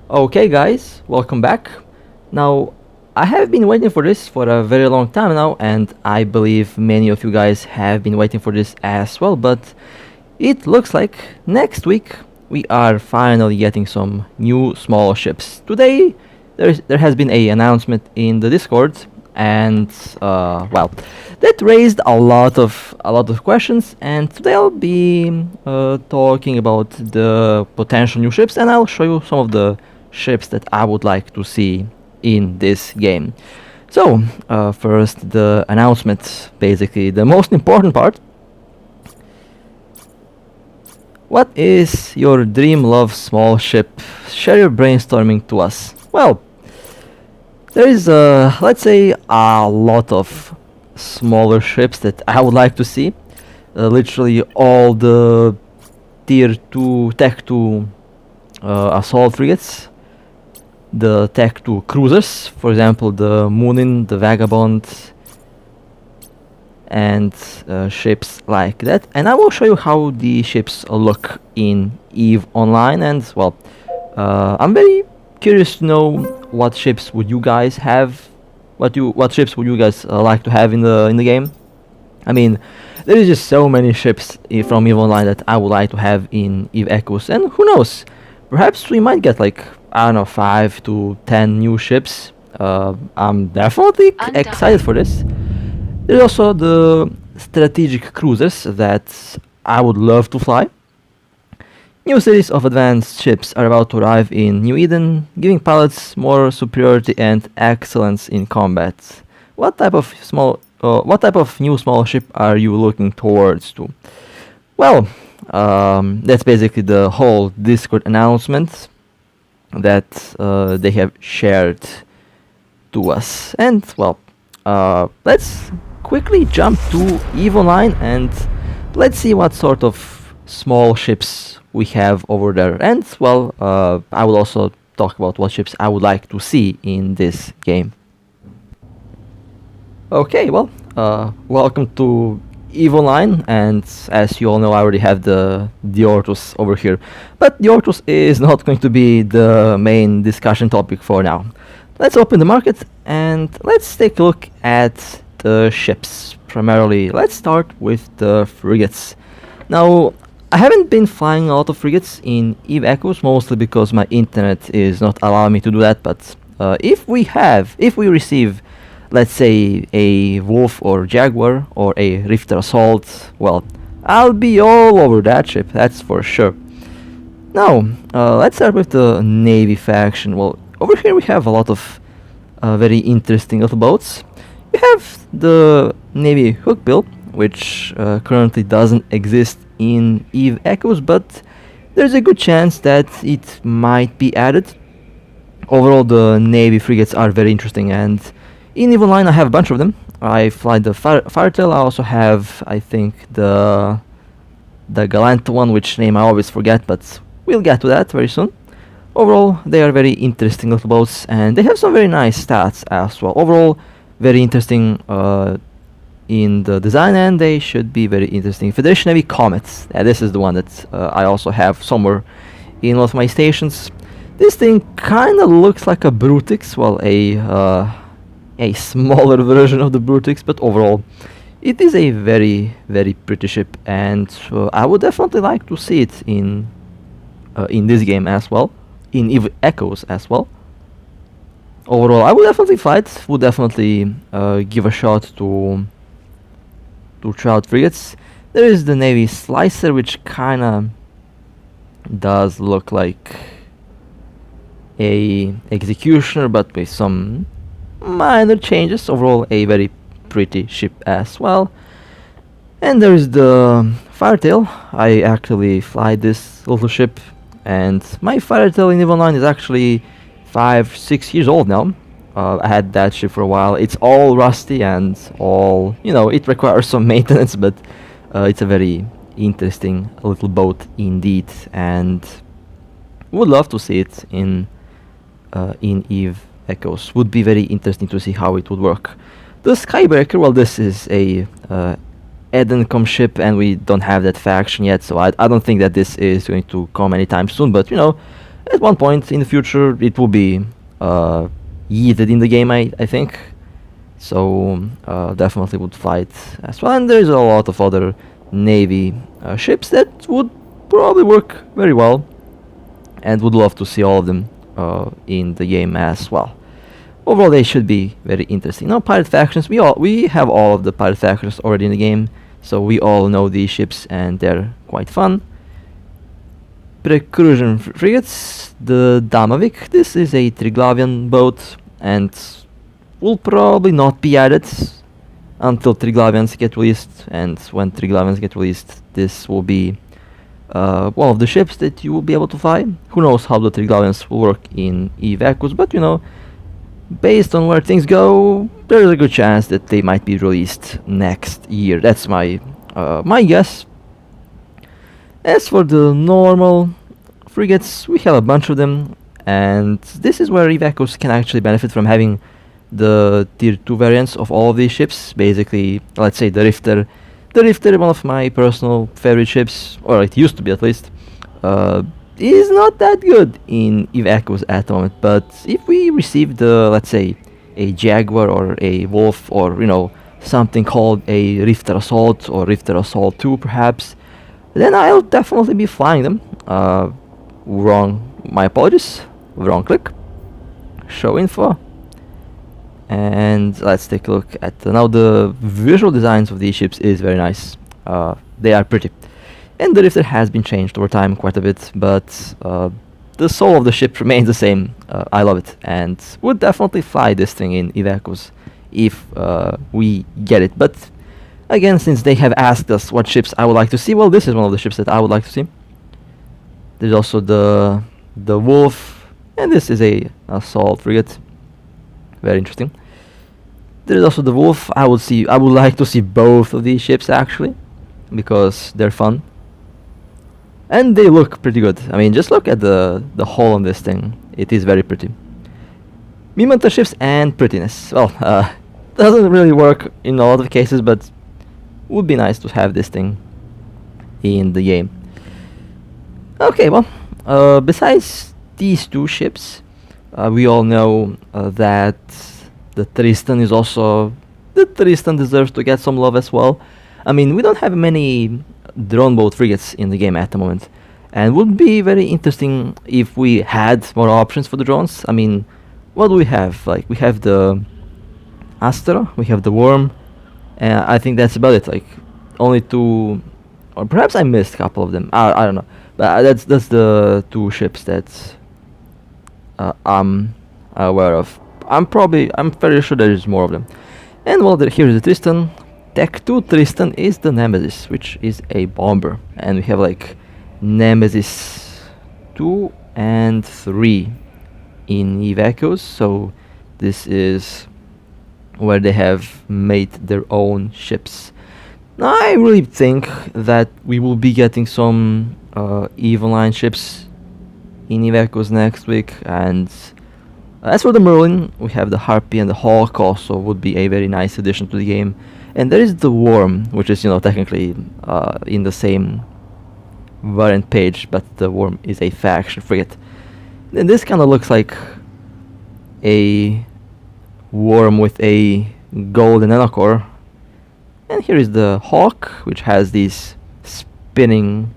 Okay guys, welcome back. Now, I have been waiting for this for a very long time now, and I believe many of you guys have been waiting for this as well, but it looks like next week we are finally getting some new small ships. Today there has been a announcement in the Discord, and well, that raised a lot of questions, and today I'll be talking about the potential new ships, and I'll show you some of the ships that I would like to see in this game. So, first the announcement, basically the most important part. What is your dream love small ship? Share your brainstorming to us. Well, there is, let's say, a lot of smaller ships that I would like to see. Literally all the tier 2, tech 2 assault frigates, the tech 2 cruisers, for example the Moonin, the Vagabond, and ships like that. And I will show you how the ships look in EVE Online, and well, I'm very curious to know what ships would you guys have, what ships would you guys like to have in the game. I mean, there is just so many ships from EVE Online that I would like to have in EVE Echoes, and who knows, perhaps we might get like, I don't know, 5 to 10 new ships. I'm definitely excited for this. There's also the strategic cruisers that I would love to fly. New series of advanced ships are about to arrive in New Eden, giving pilots more superiority and excellence in combat. What type of new small ship are you looking towards to? Well, that's basically the whole Discord announcement that they have shared to us. And well, let's quickly jump to EVE Online and let's see what sort of small ships we have over there. And well, I will also talk about what ships I would like to see in this game. Okay, well, welcome to EVE Online, and as you all know, I already have the Ortus over here. But the Ortus is not going to be the main discussion topic for now. Let's open the market and let's take a look at the ships. Primarily, let's start with the frigates. Now, I haven't been flying a lot of frigates in EVE Echoes, mostly because my internet is not allowing me to do that, but if we receive, let's say, a Wolf or Jaguar or a Rifter Assault, well, I'll be all over that ship, that's for sure. Now, let's start with the Navy faction. Well, over here we have a lot of very interesting little boats. We have the Navy Hookbill, which currently doesn't exist in EVE Echoes, but there's a good chance that it might be added. Overall, the Navy frigates are very interesting, and in EVE Online I have a bunch of them. I fly the Firetail. I also have, I think, the Gallant one, which name I always forget, but we'll get to that very soon. Overall, they are very interesting little boats, and they have some very nice stats as well. Overall, very interesting in the design, and they should be very interesting. Federation Navy Comets. This is the one that I also have somewhere in one of my stations. This thing kind of looks like a Brutix, well, a smaller version of the Brutix, but overall, it is a very, very pretty ship, and I would definitely like to see it in this game as well, in EVE Echoes as well. Overall, I would definitely fly it. Would definitely give a shot to try out frigates. There is the Navy Slicer, which kinda does look like a Executioner, but with some minor changes. Overall, a very pretty ship as well. And there is the Firetail. I actually fly this little ship, and my Firetail in EVE Online is actually 5-6 years old now. I had that ship for a while. It's all rusty and all, it requires some maintenance, but it's a very interesting little boat indeed, and would love to see it in EVE Echoes. Would be very interesting to see how it would work. The Skybreaker, well, this is a Edencom ship, and we don't have that faction yet, so I don't think that this is going to come anytime soon, but At one point in the future, it will be yeeted in the game, I think. So definitely would fight as well. And there's a lot of other Navy ships that would probably work very well, and would love to see all of them in the game as well. Overall, they should be very interesting. Now, pirate factions, we have all of the pirate factions already in the game, so we all know these ships and they're quite fun. Precursion frigates, the Damavik. This is a Triglavian boat and will probably not be added until Triglavians get released, and when Triglavians get released, this will be one of the ships that you will be able to fly. Who knows how the Triglavians will work in Evacus, but you know, based on where things go, there is a good chance that they might be released next year. That's my my guess. As for the normal frigates, we have a bunch of them, and this is where Evacus can actually benefit from having the tier 2 variants of all of these ships. Basically, let's say the Rifter. The Rifter, one of my personal favorite ships, or it used to be at least, is not that good in Evacus at the moment. But if we receive the, let's say, a Jaguar or a Wolf, or you know, something called a Rifter Assault or Rifter Assault 2 perhaps, then I'll definitely be flying them. My apologies, wrong click. Show info. And let's take a look at now the visual designs of these ships is very nice. They are pretty, and the Rifter has been changed over time quite a bit, but the soul of the ship remains the same. I love it, and would definitely fly this thing in Evacus if we get it. But again, since they have asked us what ships I would like to see, well, this is one of the ships that I would like to see. There's also the Wolf, and this is a assault frigate. Very interesting. There is also the Wolf. I would like to see both of these ships actually, because they're fun and they look pretty good. I mean, just look at the hull on this thing. It is very pretty. Mimanta ships and prettiness. Well, doesn't really work in a lot of cases, but would be nice to have this thing in the game. Okay, well, besides these two ships, we all know that the Tristan is also... The Tristan deserves to get some love as well. I mean, we don't have many drone boat frigates in the game at the moment, and would be very interesting if we had more options for the drones. I mean, what do we have? Like, we have the Astra, we have the Worm, and I think that's about it. Like, only two, or perhaps I missed a couple of them. I don't know, but that's the two ships that I'm aware of. I'm very sure there is more of them. And well, here is the Tristan. Tech 2 Tristan is the Nemesis, which is a bomber, and we have like Nemesis 2 and 3 in Evacus, so this is where they have made their own ships. Now, I really think that we will be getting some Evil Line ships in Evacus next week, and as for the Merlin, we have the Harpy, and the Hawk also would be a very nice addition to the game. And there is the Worm, which is, you know, technically in the same variant page, but the Worm is a faction frigate. And this kind of looks like a Worm with a golden nanocore. And here is the Hawk, which has these spinning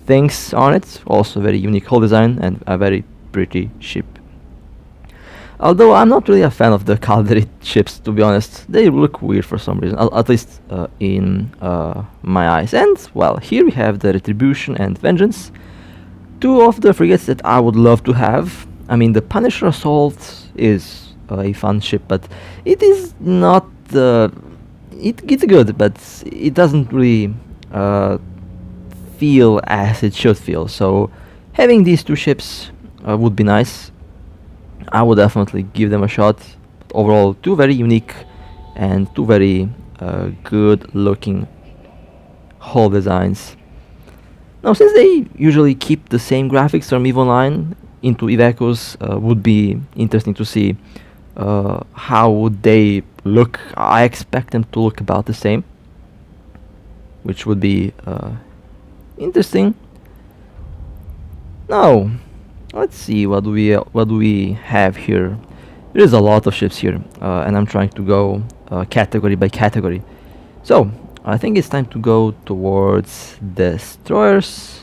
things on it. Also very unique hull design and a very pretty ship. Although I'm not really a fan of the Calderit ships, to be honest. They look weird for some reason, at least in my eyes. And, well, here we have the Retribution and Vengeance. Two of the frigates that I would love to have. I mean, the Punisher Assault is a fun ship, but it is not... it's good, but it doesn't really feel as it should feel. So, having these two ships would be nice. I would definitely give them a shot. But overall, two very unique and two very good looking hull designs. Now, since they usually keep the same graphics from EVE Online into Evacus, would be interesting to see how would they look. I expect them to look about the same, which would be interesting. Now, Let's see, what do we have here? There is a lot of ships here, and I'm trying to go category by category. So I think it's time to go towards destroyers,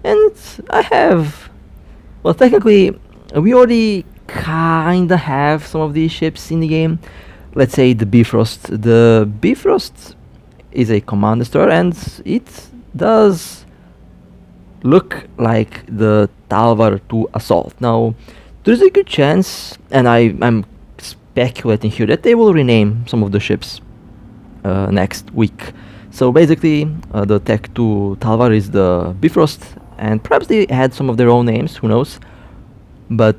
and I have, well, technically we already kinda have some of these ships in the game. Let's say the Bifrost. The Bifrost is a command destroyer, and it does look like the Talvar 2 Assault. Now, there's a good chance, and I'm speculating here, that they will rename some of the ships next week. So basically, the Tech 2 Talvar is the Bifrost, and perhaps they had some of their own names, who knows. But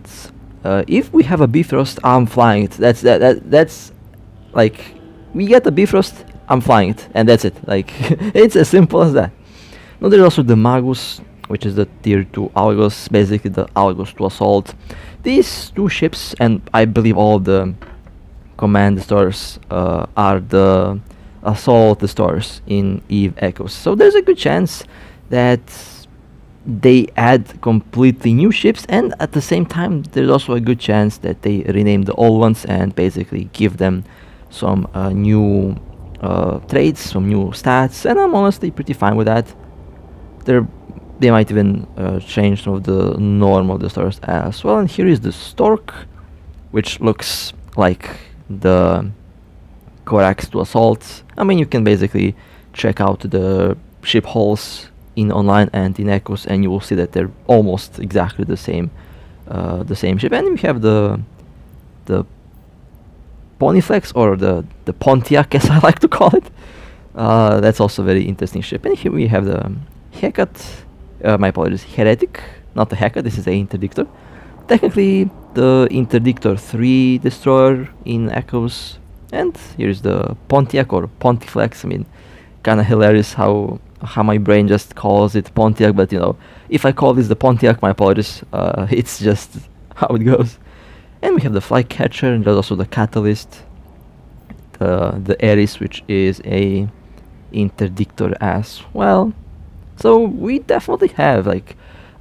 if we have a Bifrost, I'm flying it. That's like, we get a Bifrost, I'm flying it, and that's it. Like, it's as simple as that. Now there's also the Magus, which is the tier 2 Algos, basically the Algos 2 Assault. These two ships, and I believe all the command destroyers are the assault destroyers in Eve Echoes. So there's a good chance that they add completely new ships, and at the same time there's also a good chance that they rename the old ones and basically give them some new traits, some new stats, and I'm honestly pretty fine with that. They might even change some of the normal destroyers as well. And here is the Stork, which looks like the Corax to Assault. I mean, you can basically check out the ship hulls in online and in Echoes, and you will see that they're almost exactly the same ship. And we have the Poniflex, or the Pontiac, as I like to call it. That's also a very interesting ship. And here we have the Hecate, my apologies, Heretic, not the Hecate, this is the Interdictor. Technically the Interdictor 3 destroyer in Echoes. And here's the Pontiac, or Pontiflex. I mean, kinda hilarious how my brain just calls it Pontiac, but you know, if I call this the Pontiac, my apologies, it's just how it goes. And we have the Flycatcher, and there's also the Catalyst, the Ares, which is a Interdictor as well. So we definitely have like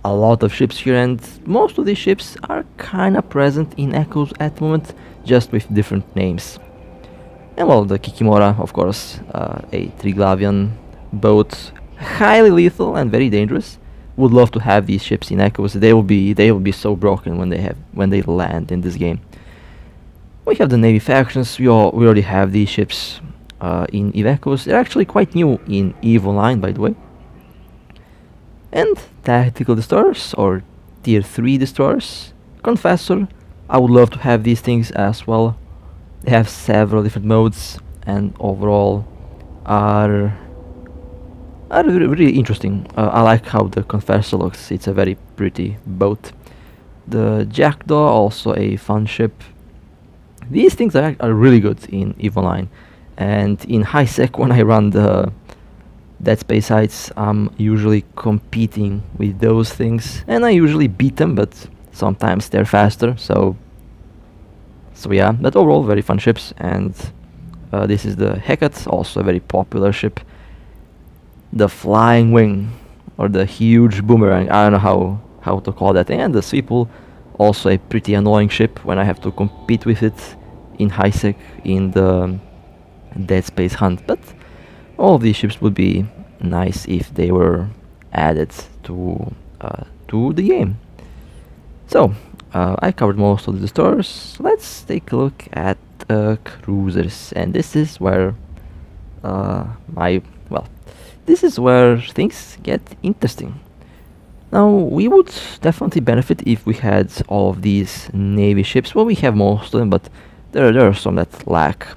a lot of ships here, and most of these ships are kinda present in Echoes at the moment, just with different names. And well, the Kikimora, of course, a Triglavian boat, highly lethal and very dangerous. Would love to have these ships in Echoes. They will be so broken when they land in this game. We have the Navy factions. We already have these ships in Eve Echoes. They're actually quite new in EVE Online, by the way. And tactical destroyers, or tier 3 destroyers. Confessor, I would love to have these things as well. They have several different modes, and overall are really interesting. I like how the Confessor looks. It's a very pretty boat. The Jackdaw, also a fun ship. These things are really good in EVE Online, and in high sec, when I run the Dead Space sites, I'm usually competing with those things, and I usually beat them, but sometimes they're faster. So yeah, but overall very fun ships. And this is the Hecate, also a very popular ship. The Flying Wing, or the huge boomerang, I don't know how to call that. And the Sweeple, also a pretty annoying ship when I have to compete with it in high sec in the Dead Space hunt. But all of these ships would be nice if they were added to the game. So I covered most of the destroyers. Let's take a look at cruisers, and this is where this is where things get interesting. Now, we would definitely benefit if we had all of these Navy ships. Well, we have most of them, but there are some that lack.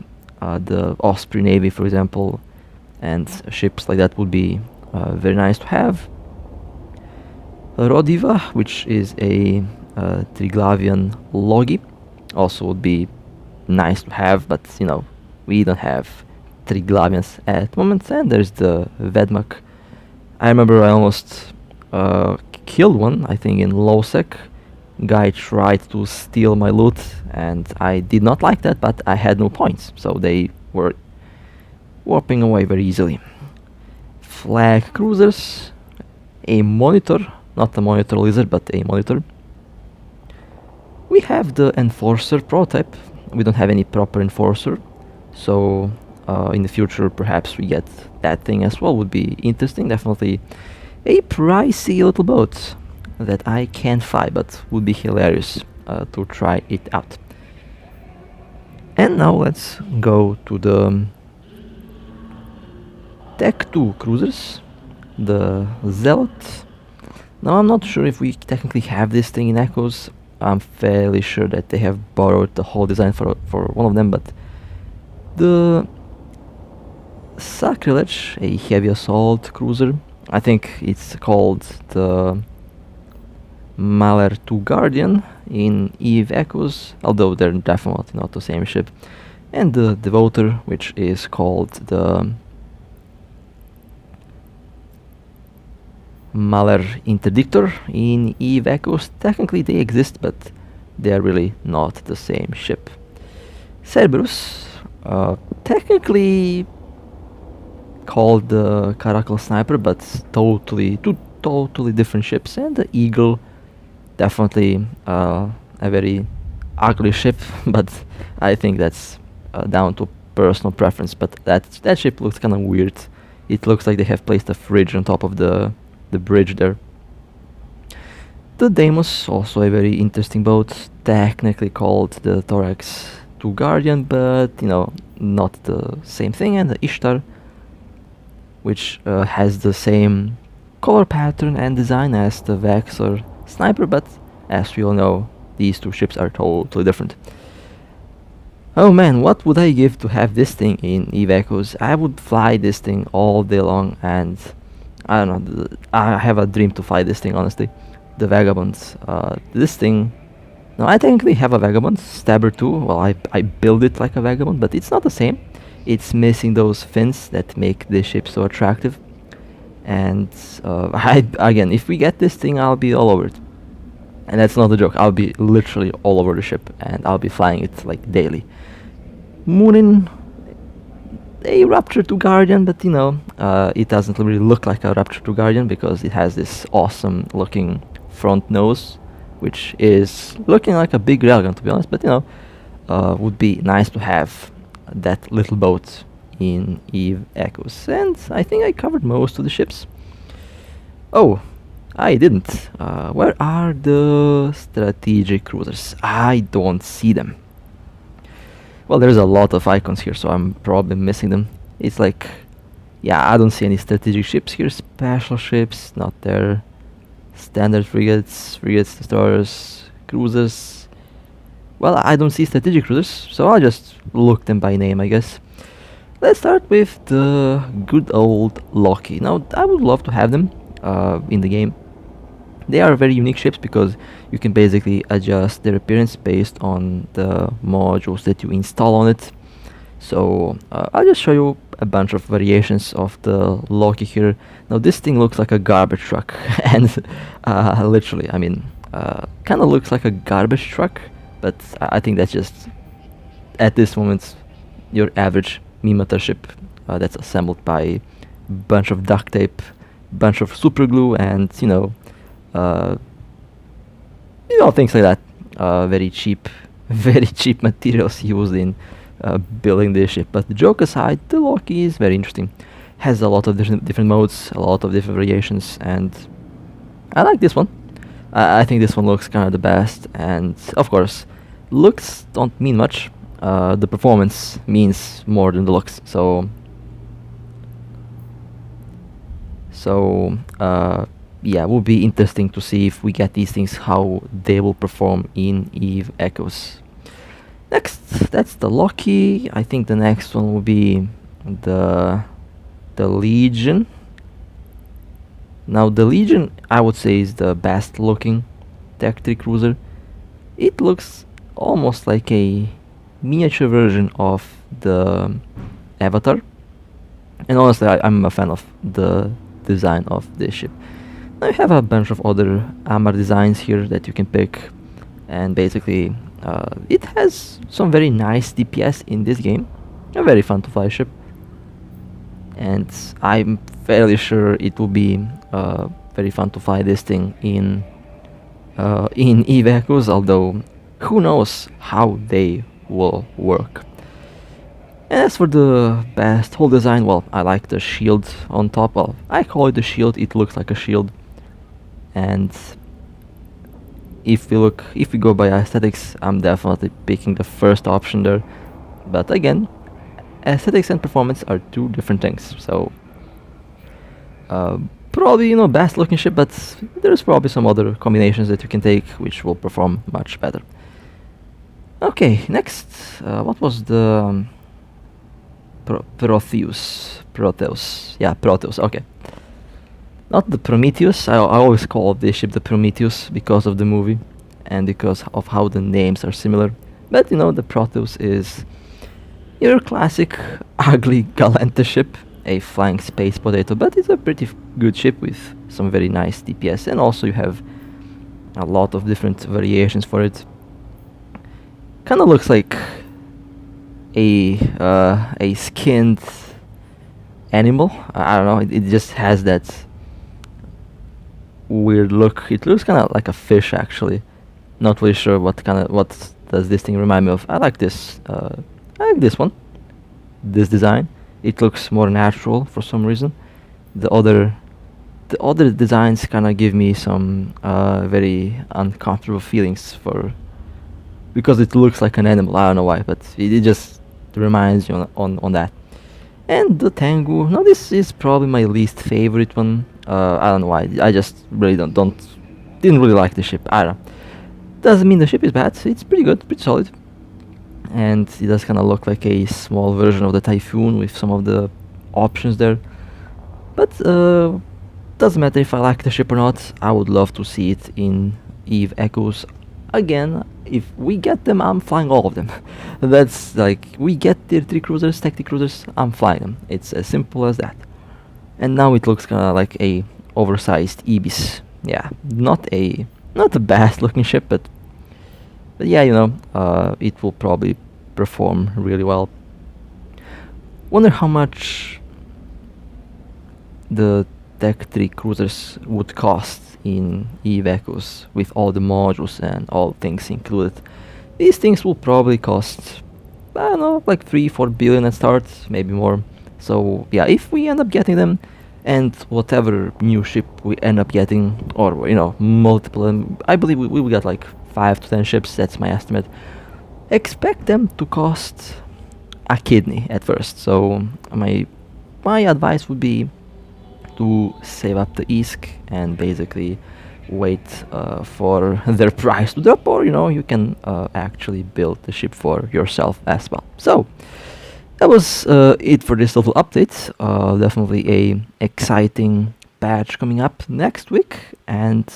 The Osprey Navy, for example, and ships like that would be very nice to have. Rodiva, which is a Triglavian Logi, also would be nice to have, but you know, we don't have Triglavians at the moment. And there's the Vedmak. I remember I almost killed one, I think in low sec. Guy tried to steal my loot, and I did not like that, but I had no points, so they were warping away very easily. Flag cruisers, a monitor, not a monitor lizard, but a monitor. We have the Enforcer prototype. We don't have any proper Enforcer, so in the future perhaps we get that thing as well. Would be interesting. Definitely a pricey little boat that I can't fly, but would be hilarious to try it out. And now let's go to the Tech 2 cruisers, the Zealot. Now I'm not sure if we technically have this thing in Echoes. I'm fairly sure that they have borrowed the whole design for one of them, but the Sacrilege, a heavy assault cruiser, I think it's called the Maler 2 Guardian in Eve Echoes, although they're definitely not the same ship. And the Devoter, which is called the Maler Interdictor in Eve Echoes. Technically they exist, but they are really not the same ship. Cerberus, technically called the Caracal Sniper, but two totally different ships. And the Eagle, definitely a very ugly ship, but I think that's down to personal preference. But that ship looks kind of weird. It looks like they have placed a fridge on top of the bridge there. The Deimos, also a very interesting boat, technically called the Thorax 2 Guardian, but you know, not the same thing. And the Ishtar, which has the same color pattern and design as the Vexor Sniper, but as we all know, these two ships are totally different. Oh man, what would I give to have this thing in Eve Echoes? I would fly this thing all day long, and I don't know, I have a dream to fly this thing, honestly. The Vagabonds. This thing... No, I technically have a Vagabond, Stabber 2. Well, I build it like a Vagabond, but it's not the same. It's missing those fins that make this ship so attractive. And again, if we get this thing, I'll be all over it. And that's not a joke, I'll be literally all over the ship, and I'll be flying it like daily. Moonin, a Rapture 2 Guardian, but you know, it doesn't really look like a Rapture 2 Guardian because it has this awesome looking front nose, which is looking like a big railgun, to be honest, but you know, would be nice to have that little boat in Eve Echoes. And I think I covered most of the ships. Oh, I didn't. Where are the strategic cruisers? I don't see them. Well, there's a lot of icons here, so I'm probably missing them. It's like, yeah, I don't see any strategic ships here. Special ships, not there. Standard frigates, destroyers, cruisers. Well, I don't see strategic cruisers, so I'll just look them by name, I guess. Let's start with the good old Loki. Now, I would love to have them in the game. They are very unique ships because you can basically adjust their appearance based on the modules that you install on it. So I'll just show you a bunch of variations of the Loki here. Now this thing looks like a garbage truck, and literally, I mean, kind of looks like a garbage truck, but I think that's just, at this moment, your average Mimata ship that's assembled by a bunch of duct tape, bunch of super glue, and you know, things like that. Very cheap materials used in building this ship. But the joke aside, the Loki is very interesting. Has a lot of different modes, a lot of different variations, and I like this one. I think this one looks kind of the best, and of course, looks don't mean much. The performance means more than the looks. So yeah, it will be interesting to see if we get these things, how they will perform in Eve Echoes. Next, that's the Loki. I think the next one will be the Legion. Now the Legion, I would say, is the best looking Tech 3 cruiser. It looks almost like a miniature version of the Avatar. And honestly, I'm a fan of the design of this ship. Now you have a bunch of other armor designs here that you can pick, and basically it has some very nice DPS in this game. A very fun to fly ship, and I'm fairly sure it will be very fun to fly this thing in Eve Echoes, although who knows how they will work. As for the best hull design, well, I like the shield on top. Well, I call it the shield, it looks like a shield. And if we go by aesthetics, I'm definitely picking the first option there. But again, aesthetics and performance are two different things. So probably, you know, best looking ship, but there's probably some other combinations that you can take which will perform much better. Okay, next, what was the Proteus? Yeah, Proteus. Okay, not the Prometheus. I always call this ship the Prometheus because of the movie and because of how the names are similar. But you know, the Proteus is your classic ugly Galanta ship, a flying space potato, but it's a pretty good ship with some very nice DPS, and also you have a lot of different variations for it. Kind of looks like a skinned animal. I don't know. It just has that weird look. It looks kind of like a fish, actually. Not really sure what does this thing remind me of. I like this. I like this one. This design. It looks more natural for some reason. The other designs kind of give me some very uncomfortable feelings because it looks like an animal. I don't know why, but it just reminds you on that. And the Tengu. Now this is probably my least favorite one. I don't know why. I just really didn't really like the ship. I don't know. Doesn't mean the ship is bad. It's pretty good, pretty solid. And it does kind of look like a small version of the Typhoon with some of the options there. But doesn't matter if I like the ship or not. I would love to see it in Eve Echoes. Again, if we get them, I'm flying all of them. That's like, we get tier 3 cruisers, tactic cruisers, I'm flying them. It's as simple as that. And now it looks kind of like a oversized Ibis. Yeah, not the best looking ship, but yeah, you know, it will probably perform really well. Wonder how much the Tech 3 cruisers would cost in Eve Echoes with all the modules and all things included. These things will probably cost, I don't know, like 3-4 billion at start, maybe more. So yeah, if we end up getting them, and whatever new ship we end up getting, or you know, multiple, I believe we will get like 5 to 10 ships, that's my estimate. Expect them to cost a kidney at first. So my advice would be to save up the ISK and basically wait for their price to drop, or you know, you can actually build the ship for yourself as well. So that was it for this little update. Definitely a exciting patch coming up next week, and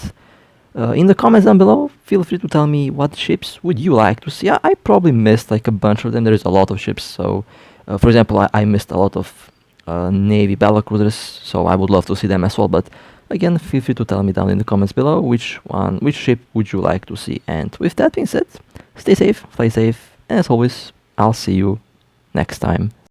in the comments down below, feel free to tell me what ships would you like to see. I probably missed like a bunch of them. There is a lot of ships, so for example, I missed a lot of Navy battlecruisers, so I would love to see them as well. But again, feel free to tell me down in the comments below which ship would you like to see. And with that being said, stay safe, fly safe, and as always, I'll see you next time.